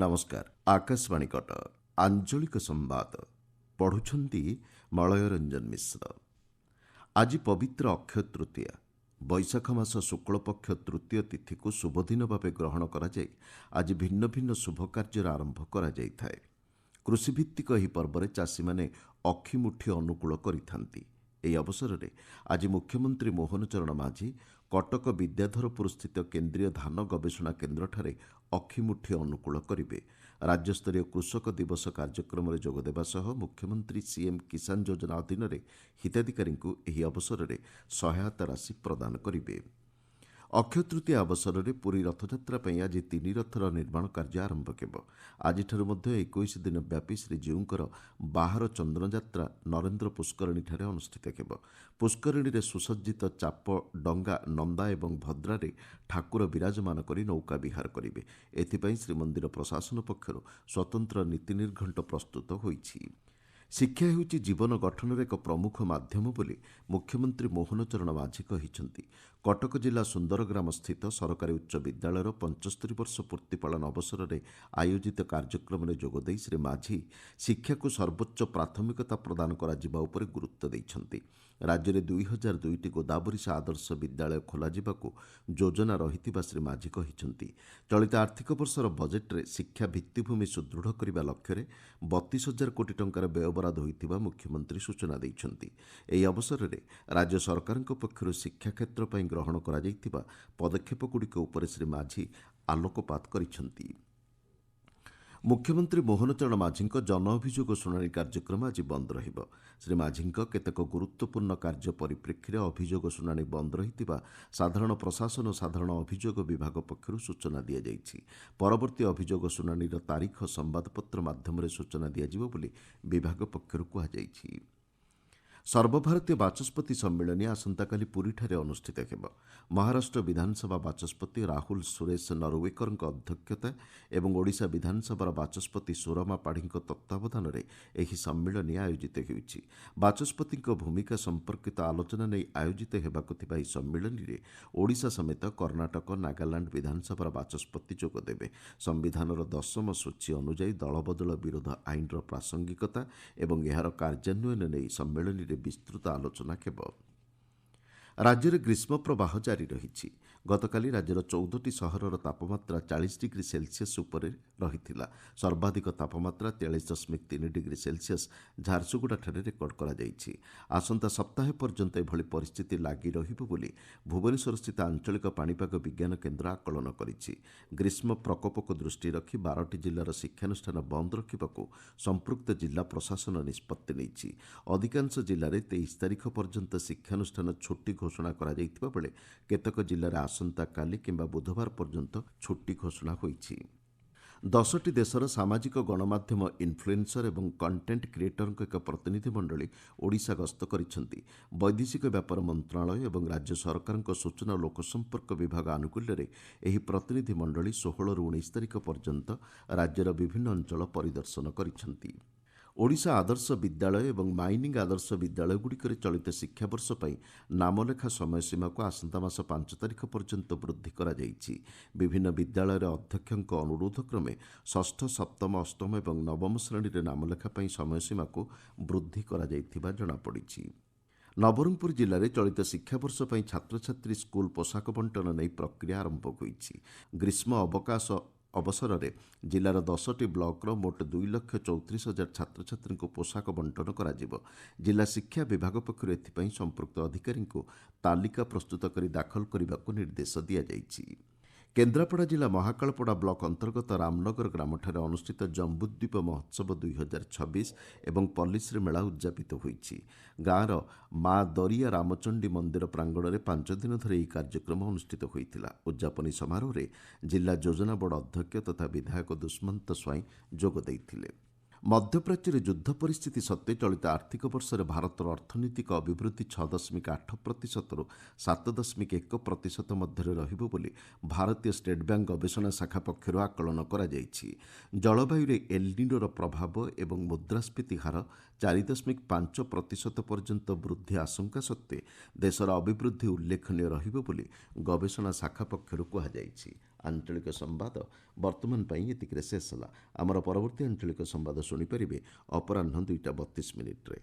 ନମସ୍କାର। ଆକାଶବାଣୀ କଟକ ଆଞ୍ଚଳିକ ସମ୍ବାଦ ପଢ଼ୁଛନ୍ତି ମଳୟ ରଞ୍ଜନ ମିଶ୍ର। ଆଜି ପବିତ୍ର ଅକ୍ଷୟ ତୃତୀୟା। ବୈଶାଖ ମାସ ଶୁକ୍ଳପକ୍ଷ ତୃତୀୟ ତିଥିକୁ ଶୁଭଦିନ ଭାବେ ଗ୍ରହଣ କରାଯାଇ ଆଜି ଭିନ୍ନ ଭିନ୍ନ ଶୁଭ କାର୍ଯ୍ୟର ଆରମ୍ଭ କରାଯାଇଥାଏ। କୃଷିଭିତ୍ତିକ ଏହି ପର୍ବରେ ଚାଷୀମାନେ ଅକ୍ଷିମୁଠି ଅନୁକୂଳ କରିଥାନ୍ତି। ଏହି ଅବସରରେ ଆଜି ମୁଖ୍ୟମନ୍ତ୍ରୀ ମୋହନ ଚରଣ ମାଝୀ କଟକ ବିଦ୍ୟାଧରପୁର ସ୍ଥିତ କେନ୍ଦ୍ରୀୟ ଧାନ ଗବେଷଣା କେନ୍ଦ୍ରଠାରେ ଅକ୍ଷିମୁଠି ଅନୁକୂଳ କରିବେ। ରାଜ୍ୟସ୍ତରୀୟ କୃଷକ ଦିବସ କାର୍ଯ୍ୟକ୍ରମରେ ଯୋଗଦେବା ସହ ମୁଖ୍ୟମନ୍ତ୍ରୀ ସିଏମ୍ କିଷାନ ଯୋଜନା ଅଧୀନରେ ହିତାଧିକାରୀଙ୍କୁ ଏହି ଅବସରରେ ସହାୟତା ରାଶି ପ୍ରଦାନ କରିବେ। ଅକ୍ଷୟ ତୃତୀୟା ଅବସରରେ ପୁରୀ ରଥଯାତ୍ରା ପାଇଁ ଆଜି 3 ରଥର ନିର୍ମାଣ କାର୍ଯ୍ୟ ଆରମ୍ଭ ହେବ। ଆଜିଠାରୁ ମଧ୍ୟ 21 ଦିନ ବ୍ୟାପୀ ଶ୍ରୀଜୀଉଙ୍କର ବାହାର ଚନ୍ଦନଯାତ୍ରା ନରେନ୍ଦ୍ର ପୁଷ୍କରିଣୀଠାରେ ଅନୁଷ୍ଠିତ ହେବ। ପୁଷ୍କରିଣୀରେ ସୁସଜ୍ଜିତ ଚାପ, ଡଙ୍ଗା, ନନ୍ଦା ଏବଂ ଭଦ୍ରାରେ ଠାକୁର ବିରାଜମାନ କରି ନୌକା ବିହାର କରିବେ। ଏଥିପାଇଁ ଶ୍ରୀମନ୍ଦିର ପ୍ରଶାସନ ପକ୍ଷରୁ ସ୍ୱତନ୍ତ୍ର ନୀତି ନିର୍ଘଣ୍ଟ ପ୍ରସ୍ତୁତ ହୋଇଛି। ଶିକ୍ଷା ହେଉଛି ଜୀବନ ଗଠନର ଏକ ପ୍ରମୁଖ ମାଧ୍ୟମ ବୋଲି ମୁଖ୍ୟମନ୍ତ୍ରୀ ମୋହନ ଚରଣ ମାଝୀ କହିଛନ୍ତି। କଟକ ଜିଲ୍ଲା ସୁନ୍ଦରଗ୍ରାମ ସ୍ଥିତ ସରକାରୀ ଉଚ୍ଚ ବିଦ୍ୟାଳୟର 75 ବର୍ଷ ପୂର୍ତ୍ତି ପାଳନ ଅବସରରେ ଆୟୋଜିତ କାର୍ଯ୍ୟକ୍ରମରେ ଯୋଗଦେଇ ଶ୍ରୀ ମାଝୀ ଶିକ୍ଷାକୁ ସର୍ବୋଚ୍ଚ ପ୍ରାଥମିକତା ପ୍ରଦାନ କରାଯିବା ଉପରେ ଗୁରୁତ୍ୱ ଦେଇଛନ୍ତି। ରାଜ୍ୟରେ 2002ଟି ଗୋଦାବରୀଶ ଆଦର୍ଶ ବିଦ୍ୟାଳୟ ଖୋଲାଯିବାକୁ ଯୋଜନା ରହିଥିବା ଶ୍ରୀ ମାଝୀ କହିଛନ୍ତି। ଚଳିତ ଆର୍ଥିକ ବର୍ଷର ବଜେଟ୍ରେ ଶିକ୍ଷା ଭିତ୍ତିଭୂମି ସୁଦୃଢ଼ କରିବା ଲକ୍ଷ୍ୟରେ 32,000 କୋଟି ଟଙ୍କାର ବ୍ୟୟବରାଦ ହୋଇଥିବା ମୁଖ୍ୟମନ୍ତ୍ରୀ ସୂଚନା ଦେଇଛନ୍ତି। ଏହି ଅବସରରେ ରାଜ୍ୟ ସରକାରଙ୍କ ପକ୍ଷରୁ ଶିକ୍ଷା କ୍ଷେତ୍ର ପାଇଁ ଗ୍ରହଣ କରାଯାଇଥିବା ପଦକ୍ଷେପଗୁଡ଼ିକ ଉପରେ ଶ୍ରୀ ମାଝୀ ଆଲୋକପାତ କରିଛନ୍ତି। ମୁଖ୍ୟମନ୍ତ୍ରୀ ମୋହନ ଚରଣ ମାଝୀଙ୍କ ଜନ ଅଭିଯୋଗ ଶୁଣାଣି କାର୍ଯ୍ୟକ୍ରମ ଆଜି ବନ୍ଦ ରହିବ। ଶ୍ରୀ ମାଝୀଙ୍କ କେତେକ ଗୁରୁତ୍ୱପୂର୍ଣ୍ଣ କାର୍ଯ୍ୟ ପରିପ୍ରେକ୍ଷୀରେ ଅଭିଯୋଗ ଶୁଣାଣି ବନ୍ଦ ରହିଥିବା ସାଧାରଣ ପ୍ରଶାସନ ଓ ସାଧାରଣ ଅଭିଯୋଗ ବିଭାଗ ପକ୍ଷରୁ ସୂଚନା ଦିଆଯାଇଛି। ପରବର୍ତ୍ତୀ ଅଭିଯୋଗ ଶୁଣାଣିର ତାରିଖ ସମ୍ବାଦପତ୍ର ମାଧ୍ୟମରେ ସୂଚନା ଦିଆଯିବ ବୋଲି ବିଭାଗ ପକ୍ଷରୁ କୁହାଯାଇଛି। ସର୍ବଭାରତୀୟ ବାଚସ୍ପତି ସମ୍ମିଳନୀ ଆସନ୍ତାକାଲି ପୁରୀଠାରେ ଅନୁଷ୍ଠିତ ହେବ। ମହାରାଷ୍ଟ୍ର ବିଧାନସଭା ବାଚସ୍ପତି ରାହୁଲ ସୁରେଶ ନରୱେକରଙ୍କ ଅଧ୍ୟକ୍ଷତା ଏବଂ ଓଡ଼ିଶା ବିଧାନସଭାର ବାଚସ୍ପତି ସୁରମା ପାଢ଼ୀଙ୍କ ତତ୍ତ୍ୱାବଧାନରେ ଏହି ସମ୍ମିଳନୀ ଆୟୋଜିତ ହେଉଛି। ବାଚସ୍ପତିଙ୍କ ଭୂମିକା ସମ୍ପର୍କିତ ଆଲୋଚନା ନେଇ ଆୟୋଜିତ ହେବାକୁ ଥିବା ଏହି ସମ୍ମିଳନୀରେ ଓଡ଼ିଶା ସମେତ କର୍ଣ୍ଣାଟକ, ନାଗାଲାଣ୍ଡ ବିଧାନସଭାର ବାଚସ୍ପତି ଯୋଗଦେବେ। ସମ୍ବିଧାନର 10ମ ସୂଚୀ ଅନୁଯାୟୀ ଦଳବଦଳ ବିରୋଧ ଆଇନର ପ୍ରାସଙ୍ଗିକତା ଏବଂ ଏହାର କାର୍ଯ୍ୟାନ୍ୱୟନ ନେଇ ସମ୍ମିଳନୀରେ ବିସ୍ତୃତ ଆଲୋଚନା ହେବ। ରାଜ୍ୟରେ ଗ୍ରୀଷ୍ମ ପ୍ରବାହ ଜାରି ରହିଛି। ଗତକାଲି ରାଜ୍ୟର 14ଟି ସହରର ତାପମାତ୍ରା 40 ଡିଗ୍ରୀ ସେଲ୍ସିୟସ୍ ଉପରେ ରହିଥିଲା। ସର୍ବାଧିକ ତାପମାତ୍ରା 43.3 ଡିଗ୍ରୀ ସେଲ୍ସିୟସ୍ ଝାରସୁଗୁଡ଼ାଠାରେ ରେକର୍ଡ କରାଯାଇଛି। ଆସନ୍ତା ସପ୍ତାହ ପର୍ଯ୍ୟନ୍ତ ଏଭଳି ପରିସ୍ଥିତି ଲାଗି ରହିବ ବୋଲି ଭୁବନେଶ୍ୱରସ୍ଥିତ ଆଞ୍ଚଳିକ ପାଣିପାଗ ବିଜ୍ଞାନ କେନ୍ଦ୍ର ଆକଳନ କରିଛି। ଗ୍ରୀଷ୍ମ ପ୍ରକୋପକୁ ଦୃଷ୍ଟି ରଖି 12ଟି ଜିଲ୍ଲାର ଶିକ୍ଷାନୁଷ୍ଠାନ ବନ୍ଦ ରଖିବାକୁ ସମ୍ପୃକ୍ତ ଜିଲ୍ଲା ପ୍ରଶାସନ ନିଷ୍ପତ୍ତି ନେଇଛି। ଅଧିକାଂଶ ଜିଲ୍ଲାରେ 23 ତାରିଖ ପର୍ଯ୍ୟନ୍ତ ଶିକ୍ଷାନୁଷ୍ଠାନ ଛୁଟି ଘୋଷଣା କରାଯାଇଥିବା ବେଳେ କେତେକ ଜିଲ୍ଲାରେ ଆସନ୍ତାକାଲି କିମ୍ବା ବୁଧବାର ପର୍ଯ୍ୟନ୍ତ ଛୁଟି ଘୋଷଣା ହୋଇଛି। 10ଟି ଦେଶର ସାମାଜିକ ଗଣମାଧ୍ୟମ ଇନ୍ଫ୍ଲୁଏନ୍ସର ଏବଂ କଣ୍ଟେଣ୍ଟ କ୍ରିଏଟରଙ୍କ ଏକ ପ୍ରତିନିଧି ମଣ୍ଡଳୀ ଓଡ଼ିଶା ଗସ୍ତ କରିଛନ୍ତି। ବୈଦେଶିକ ବ୍ୟାପାର ମନ୍ତ୍ରଣାଳୟ ଏବଂ ରାଜ୍ୟ ସରକାରଙ୍କ ସୂଚନା ଓ ଲୋକସମ୍ପର୍କ ବିଭାଗ ଆନୁକୂଲ୍ୟରେ ଏହି ପ୍ରତିନିଧି ମଣ୍ଡଳୀ 16ରୁ 19 ତାରିଖ ପର୍ଯ୍ୟନ୍ତ ରାଜ୍ୟର ବିଭିନ୍ନ ଅଞ୍ଚଳ ପରିଦର୍ଶନ କରିଛନ୍ତି। ଓଡ଼ିଶା ଆଦର୍ଶ ବିଦ୍ୟାଳୟ ଏବଂ ମାଇନିଂ ଆଦର୍ଶ ବିଦ୍ୟାଳୟଗୁଡ଼ିକରେ ଚଳିତ ଶିକ୍ଷାବର୍ଷ ପାଇଁ ନାମଲେଖା ସମୟସୀମାକୁ ଆସନ୍ତା ମାସ 5 ତାରିଖ ପର୍ଯ୍ୟନ୍ତ ବୃଦ୍ଧି କରାଯାଇଛି। ବିଭିନ୍ନ ବିଦ୍ୟାଳୟର ଅଧ୍ୟକ୍ଷଙ୍କ ଅନୁରୋଧ କ୍ରମେ 6ଠ, 7ମ, 8ମ ଏବଂ 9ମ ଶ୍ରେଣୀରେ ନାମଲେଖା ପାଇଁ ସମୟସୀମାକୁ ବୃଦ୍ଧି କରାଯାଇଥିବା ଜଣାପଡ଼ିଛି। ନବରଙ୍ଗପୁର ଜିଲ୍ଲାରେ ଚଳିତ ଶିକ୍ଷାବର୍ଷ ପାଇଁ ଛାତ୍ରଛାତ୍ରୀ ସ୍କୁଲ ପୋଷାକ ବଣ୍ଟନ ନେଇ ପ୍ରକ୍ରିୟା ଆରମ୍ଭ ହୋଇଛି। ଗ୍ରୀଷ୍ମ ଅବକାଶ ଅବସରରେ ଜିଲ୍ଲାର 10ଟି ବ୍ଲକର ମୋଟ 2,34,000 ଛାତ୍ରଛାତ୍ରୀଙ୍କୁ ପୋଷାକ ବଣ୍ଟନ କରାଯିବ। ଜିଲ୍ଲା ଶିକ୍ଷା ବିଭାଗ ପକ୍ଷରୁ ଏଥିପାଇଁ ସମ୍ପୃକ୍ତ ଅଧିକାରୀଙ୍କୁ ତାଲିକା ପ୍ରସ୍ତୁତ କରି ଦାଖଲ କରିବାକୁ ନିର୍ଦ୍ଦେଶ ଦିଆଯାଇଛି। କେନ୍ଦ୍ରାପଡ଼ା ଜିଲ୍ଲା ମହାକାଳପଡ଼ା ବ୍ଲକ ଅନ୍ତର୍ଗତ ରାମନଗର ଗ୍ରାମଠାରେ ଅନୁଷ୍ଠିତ ଜମ୍ବୁଦ୍ୱୀପ ମହୋତ୍ସବ 2026 ଏବଂ ପଲ୍ଲିଶ୍ରୀ ମେଳା ଉଦ୍ଯାପିତ ହୋଇଛି। ଗାଁର ମା ଦରିଆ ରାମଚଣ୍ଡୀ ମନ୍ଦିର ପ୍ରାଙ୍ଗଣରେ 5 ଦିନ ଧରି ଏହି କାର୍ଯ୍ୟକ୍ରମ ଅନୁଷ୍ଠିତ ହୋଇଥିଲା। ଉଦ୍ଯାପନୀ ସମାରୋହରେ ଜିଲ୍ଲା ଯୋଜନା ବୋର୍ଡ ଅଧ୍ୟକ୍ଷ ତଥା ବିଧାୟକ ଦୁଷ୍ମନ୍ତ ସ୍ୱାଇଁ ଯୋଗ ଦେଇଥିଲେ। ମଧ୍ୟପ୍ରାଚ୍ୟରେ ଯୁଦ୍ଧ ପରିସ୍ଥିତି ସତ୍ତ୍ୱେ ଚଳିତ ଆର୍ଥିକ ବର୍ଷରେ ଭାରତର ଅର୍ଥନୈତିକ ଅଭିବୃଦ୍ଧି 6.8%ରୁ 7.1% ମଧ୍ୟରେ ରହିବ ବୋଲି ଭାରତୀୟ ଷ୍ଟେଟ୍ ବ୍ୟାଙ୍କ ଗବେଷଣା ଶାଖା ପକ୍ଷରୁ ଆକଳନ କରାଯାଇଛି। ଜଳବାୟୁରେ ଏଲ୍‌ନିନୋର ପ୍ରଭାବ ଏବଂ ମୁଦ୍ରାସ୍ଫୀତି ହାର 4.5% ପର୍ଯ୍ୟନ୍ତ ବୃଦ୍ଧି ଆଶଙ୍କା ସତ୍ତ୍ୱେ ଦେଶର ଅଭିବୃଦ୍ଧି ଉଲ୍ଲେଖନୀୟ ରହିବ ବୋଲି ଗବେଷଣା ଶାଖା ପକ୍ଷରୁ କୁହାଯାଇଛି। ଆଞ୍ଚଳିକ ସମ୍ବାଦ ବର୍ତ୍ତମାନ ପାଇଁ ଏତିକିରେ ଶେଷ ହେଲା। ଆମର ପରବର୍ତ୍ତୀ ଆଞ୍ଚଳିକ ସମ୍ବାଦ ଶୁଣିପାରିବେ ଅପରାହ୍ନ 2ଟା 32 ମିନିଟ୍ରେ।